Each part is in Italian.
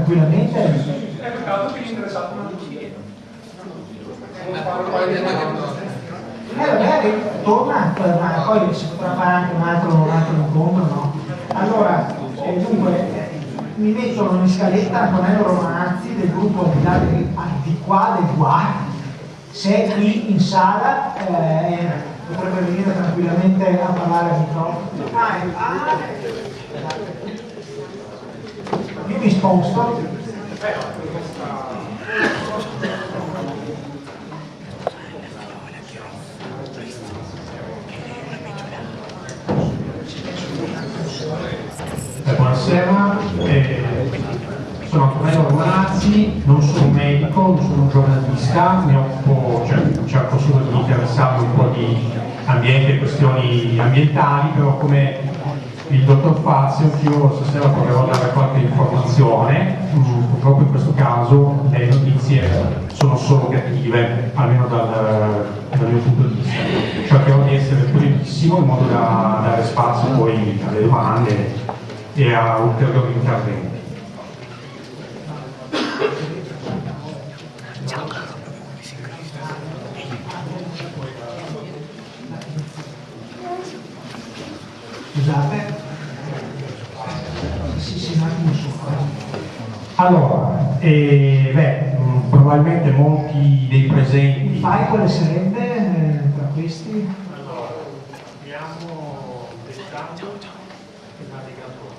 tranquillamente. È peccato che l'interessato non lo sia. Magari torna, ma poi si potrà fare anche un altro incontro, no? Allora, dunque, mi mettono in scaletta Antonello Romanazzi del gruppo di qua, se è qui in sala potrebbe venire tranquillamente a parlare al microfono. Io mi sposto. Buonasera, sono Antonello Romanazzi, non sono un medico, non sono un giornalista, cerco solo di interessarmi un po' di ambiente e questioni ambientali, però come il dottor Fazio anch'io stasera proverò a dare qualche informazione. Purtroppo in questo caso le notizie sono solo cattive, almeno dal mio punto di vista. Cercherò di essere pulitissimo in modo da dare spazio poi alle domande e a ulteriori interventi. Scusate. Sì, un attimo su. Allora, probabilmente molti dei presenti. Fai quale sarebbe tra questi? Allora, abbiamo dettato e navigatore.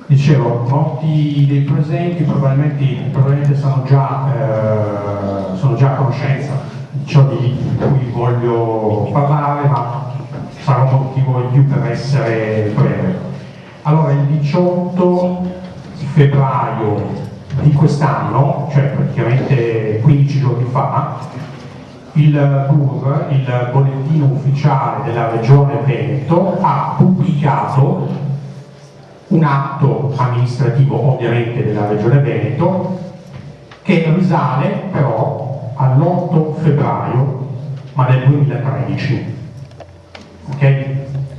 Dicevo, molti dei presenti probabilmente sono già a conoscenza di ciò di cui voglio parlare, ma sarà un motivo in più per essere breve. Allora, il 18 febbraio di quest'anno, cioè praticamente 15 giorni fa, il BUR, il bollettino ufficiale della Regione Veneto, ha pubblicato un atto amministrativo ovviamente della Regione Veneto che risale però all'8 febbraio ma del 2013. Ok?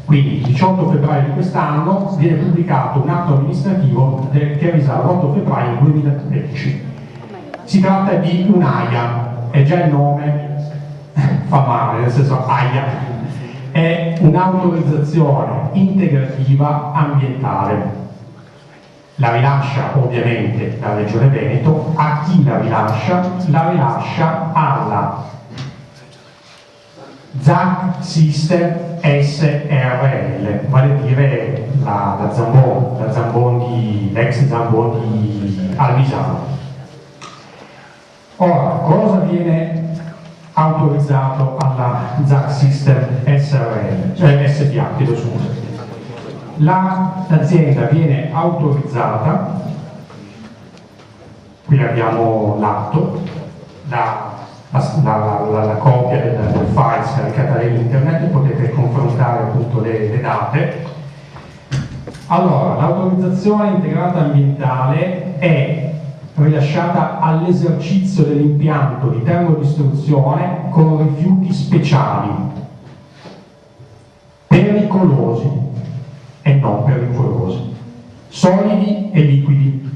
Quindi il 18 febbraio di quest'anno viene pubblicato un atto amministrativo che risale all'8 febbraio 2013. Si tratta di un'AIA, è già il nome fa male, nel senso AIA, è un'autorizzazione integrativa ambientale. La rilascia ovviamente la Regione Veneto. A chi la rilascia? La rilascia alla ZAC System SRL, vale a dire la Zambon l'ex Zambon di Alvisano. Ora, cosa viene autorizzato alla ZAC System SRL, cioè SPA, chiedo scusa. L'azienda viene autorizzata, qui abbiamo l'atto, la copia del file scaricata da internet, potete confrontare appunto le date. Allora, l'autorizzazione integrata ambientale è rilasciata all'esercizio dell'impianto di termodistruzione con rifiuti speciali, pericolosi e non pericolosi, solidi e liquidi,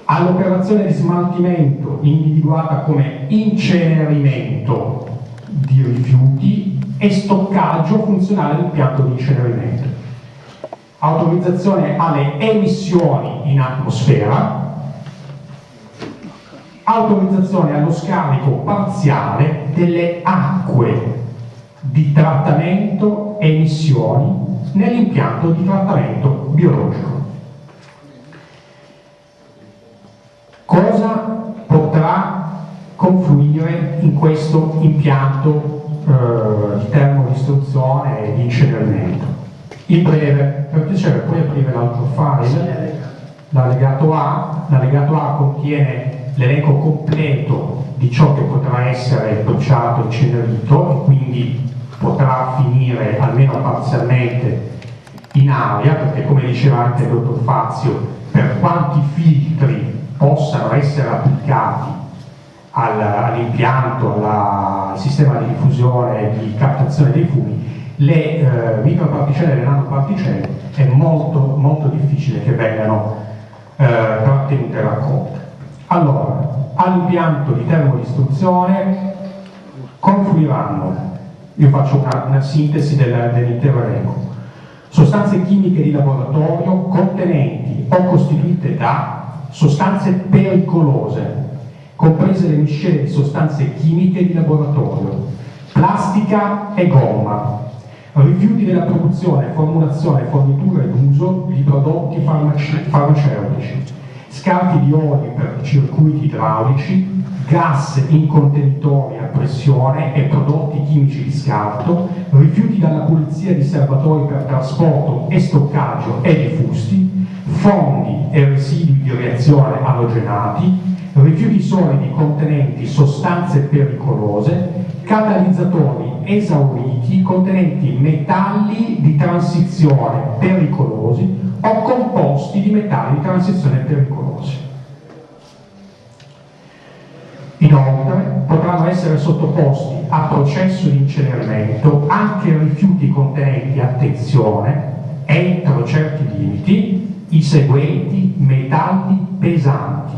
all'operazione di smaltimento individuata come incenerimento di rifiuti e stoccaggio funzionale all'impianto di incenerimento. Autorizzazione alle emissioni in atmosfera, autorizzazione allo scarico parziale delle acque di trattamento e emissioni nell'impianto di trattamento biologico. Cosa potrà confluire in questo impianto di termodistruzione e di incenerimento? In breve, per piacere puoi aprire l'altro file, l'allegato A. L'allegato A contiene l'elenco completo di ciò che potrà essere bruciato, incenerito e quindi potrà finire almeno parzialmente in aria, perché come diceva anche il dottor Fazio, per quanti filtri possano essere applicati all'impianto, al sistema di diffusione e di captazione dei fumi, le microparticelle e le nanoparticelle è molto, molto difficile che vengano trattenute e raccolte. Allora, all'impianto di termodistruzione confluiranno, io faccio una sintesi dell'intero elenco, sostanze chimiche di laboratorio contenenti o costituite da sostanze pericolose, comprese le miscele di sostanze chimiche di laboratorio, plastica e gomma, rifiuti della produzione, formulazione, fornitura ed uso di prodotti farmaceutici, scarti di oli per circuiti idraulici, gas in contenitori a pressione e prodotti chimici di scarto, rifiuti dalla pulizia di serbatoi per trasporto e stoccaggio e di fusti, fondi e residui di reazione alogenati, rifiuti solidi contenenti sostanze pericolose, catalizzatori esauriti contenenti metalli di transizione pericolosi o composti di metalli di transizione pericolosi. Inoltre potranno essere sottoposti a processo di incenerimento anche rifiuti contenenti, attenzione, entro certi limiti, i seguenti metalli pesanti: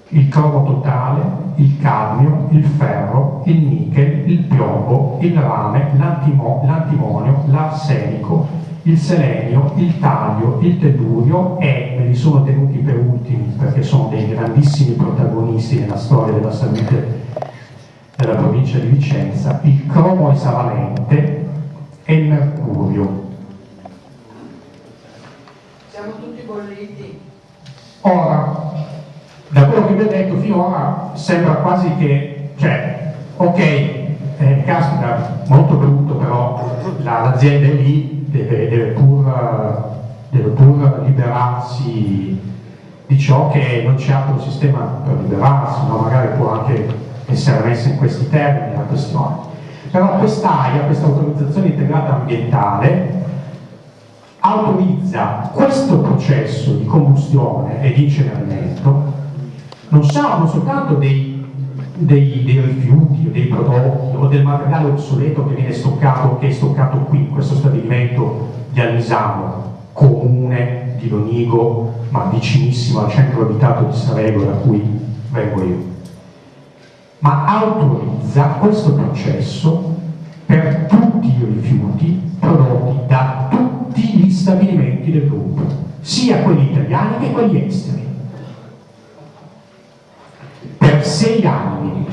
il cromo totale, il cadmio, il ferro, il nichel, il piombo, il rame, l'antimonio, l'arsenico, il selenio, il taglio, il tellurio e, me li sono tenuti per ultimi perché sono dei grandissimi protagonisti nella storia della salute della provincia di Vicenza, il cromo esavalente e il mercurio. Siamo tutti bolliti. Ora, da quello che vi ho detto finora sembra quasi che, cioè, ok, caspita, molto brutto, però l'azienda è lì, deve pur liberarsi di ciò che non c'è altro sistema per liberarsi, no? Magari può anche essere messa in questi termini la questione. Però quest'AIA, questa autorizzazione integrata ambientale, autorizza questo processo di combustione e di incenerimento non soltanto dei rifiuti o dei prodotti o del materiale obsoleto che viene stoccato, che è stoccato qui in questo stabilimento di Almisano, comune di Lonigo, ma vicinissimo al centro abitato di Sarego, da cui vengo io, ma autorizza questo processo per tutti i rifiuti prodotti da tutti gli stabilimenti del gruppo, sia quelli italiani che quelli esteri, per 6 anni,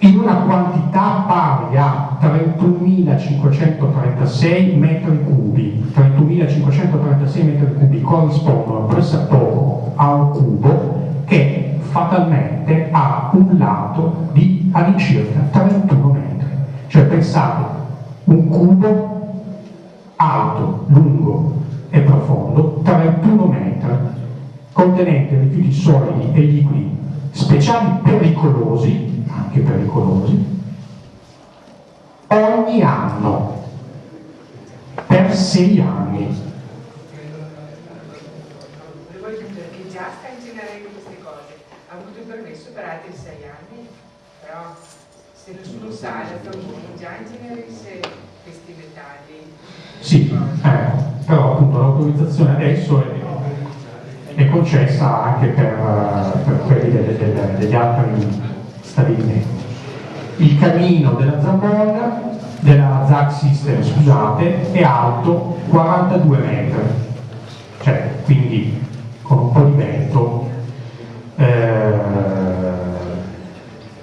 in una quantità pari a 31.536 metri cubi. 31.536 metri cubi corrispondono pressappoco a un cubo che fatalmente ha un lato di all'incirca 31 metri. Cioè pensate, un cubo alto, lungo e profondo, 31 metri, contenente rifiuti solidi e liquidi speciali pericolosi, anche pericolosi, ogni anno, per 6 anni. Volevo aggiungere che già sta incenerendo queste cose, ha avuto il permesso per altri 6 anni, però se nessuno sa, già incenerisse questi metalli. Sì, però appunto l'autorizzazione adesso è concessa anche per quelli degli altri stabilimenti. Il camino della Zambon, della ZAC System, scusate, è alto 42 metri, cioè quindi con un po' di vento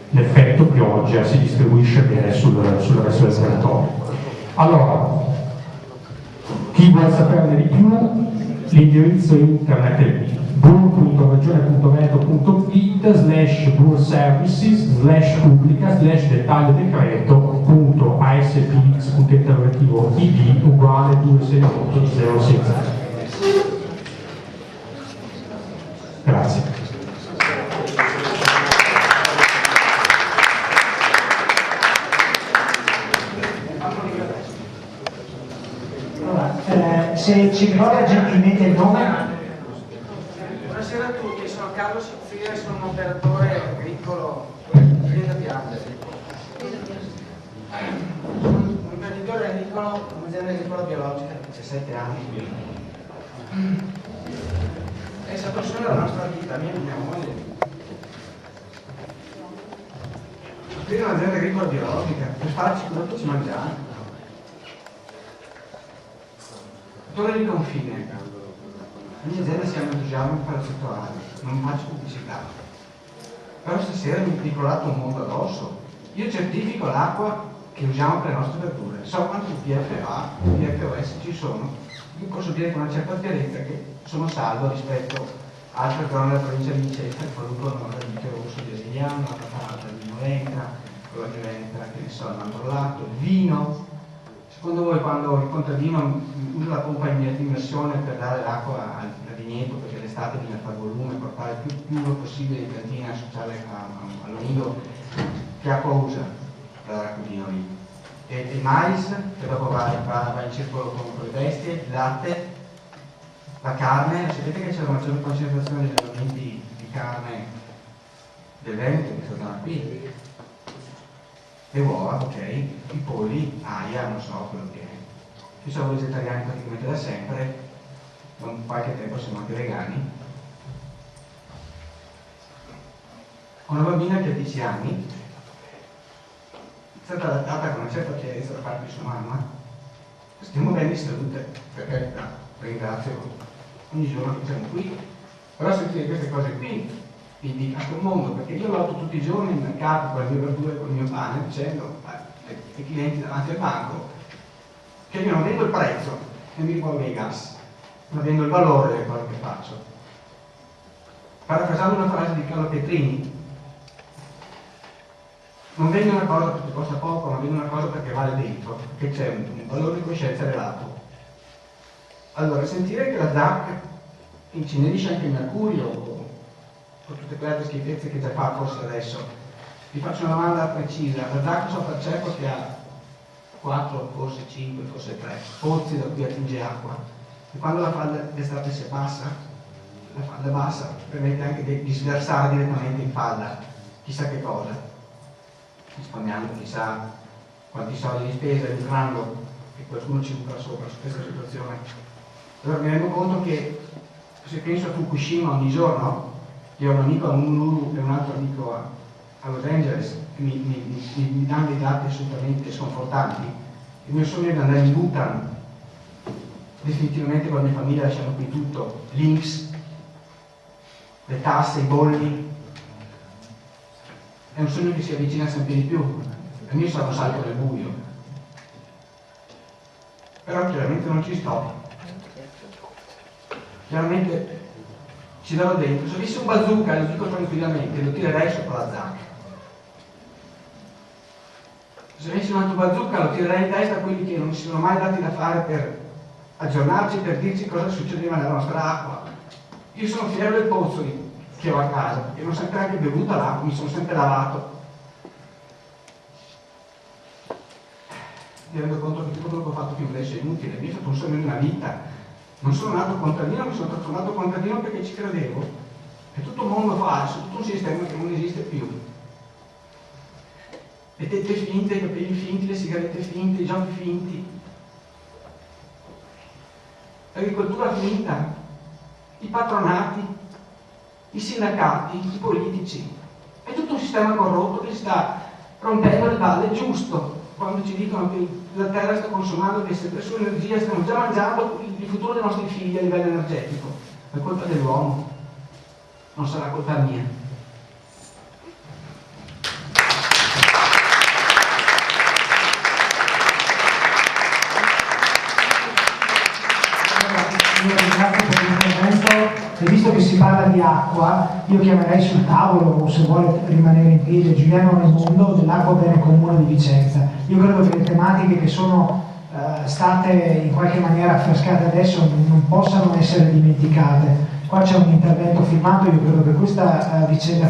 l'effetto pioggia si distribuisce bene sul resto del territorio. Allora, chi vuole saperne di più, l'indirizzo internet è bur.regione.veneto.it/pubblica/dettaglio decreto.aspx.interrogativo id uguale 268060. Grazie. Allora, se ci ricorda gentilmente il nome. Buonasera a tutti, sono Carlo Sizzia e sono un operatore agricolo di Piazza. Sono un imprenditore agricolo, un'azienda agricola biologica da 17 anni. È stato il sogno della nostra vita, mia e mia moglie. Aprire un'azienda agricola biologica, per farci quello che ci mangiamo. Torre di confine. La mia azienda si chiama Entusiasmo per il settorale, non faccio pubblicità. Però stasera mi è piccolato un mondo addosso. Io certifico l'acqua che usiamo per le nostre verdure, so quanti PFA e PFOS ci sono. Io posso dire con una certa chiarezza che sono salvo rispetto a altre zone della provincia di Vicenza che producono l'amico rosso di Asiliano, la patata di Noventra, quella di Veneta, che ne so, il mandorlato, il vino. Secondo voi quando il contadino usa la pompa in immersione per dare l'acqua al vigneto, perché l'estate bisogna fare volume, portare il più possibile di piantine associate all'onido, che acqua usa per dare accudino lì? E il mais, che dopo va in circolo con le bestie, il latte, la carne. Sapete che c'è la maggiore concentrazione degli alimenti di carne del Veneto, in questa zona qui? Le uova, ok, i polli, aia, non so quello che è. Io sono vegetariani praticamente da sempre, da un qualche tempo siamo anche vegani. Ho una bambina che ha 10 anni, è stata adattata con una certa chiarezza da parte di sua mamma. Stiamo bene di salute, per carità, ringrazio ogni giorno che siamo qui. Però sentire queste cose qui mi dica a quel mondo, perché io lotto tutti i giorni in mercato con le mie verdure e con il mio pane, dicendo ai clienti davanti al banco che io non vendo il prezzo e mi rivolgo ai gas, ma vendo il valore delle cose che faccio. Parafrasando una frase di Carlo Petrini, non vendo una cosa perché costa poco, ma vendo una cosa perché vale dentro, perché c'è un valore di coscienza elevato. Allora, sentire che la ZAC incenerisce anche il mercurio o tutte quelle altre schifezze che già fa forse adesso, vi faccio una domanda precisa. La ZAC so per certo che ha 4, forse 5, forse 3 pozzi da cui attinge acqua, e quando la falda d'estate si abbassa, la falda bassa permette anche di sversare direttamente in falda chissà che cosa, risparmiando chissà quanti soldi di spesa, lucrando, che qualcuno ci lucra sopra su questa situazione. Allora mi rendo conto che se penso a Fukushima ogni giorno, io ho un amico a Honolulu e un altro amico a Los Angeles che mi danno dei dati assolutamente sconfortanti. Il mio sogno è di andare in Bhutan, definitivamente con la mia famiglia lasciamo qui tutto, links, le tasse, i bolli. È un sogno che si avvicina sempre di più. Il mio sarà un salto nel buio. Però chiaramente non ci sto. Chiaramente ci darò dentro. Se avessi un bazooka, lo dico tranquillamente, lo tirerei sopra la ZAC. Se avessi un altro bazooka, lo tirerei in testa a quelli che non si sono mai dati da fare per aggiornarci, per dirci cosa succedeva nella nostra acqua. Io sono fiero del pozzo che ho a casa, perché non ho sempre anche bevuta l'acqua, mi sono sempre lavato. Mi rendo conto che tutto quello che ho fatto finora è inutile, mi è stato un sogno di una vita. Non sono nato contadino, mi sono trasformato contadino perché ci credevo. È tutto un mondo falso, tutto un sistema che non esiste più. Le tette finte, i capelli finti, le sigarette finte, i giochi finti. L'agricoltura finta, i patronati, i sindacati, i politici. È tutto un sistema corrotto che sta rompendo le balle giusto quando ci dicono che la terra sta consumando, che se per sua energia stiamo già mangiando il futuro dei nostri figli a livello energetico. È colpa dell'uomo, non sarà colpa mia. Grazie per l'intervento. E visto che si parla di acqua, io chiamerei sul tavolo, o se vuole rimanere in piedi, Giuliano Raimondo dell'Acqua Bene Comune di Vicenza. Io credo che le tematiche che sono state in qualche maniera affrescate adesso non possano essere dimenticate. Qua c'è un intervento filmato, io credo che questa vicenda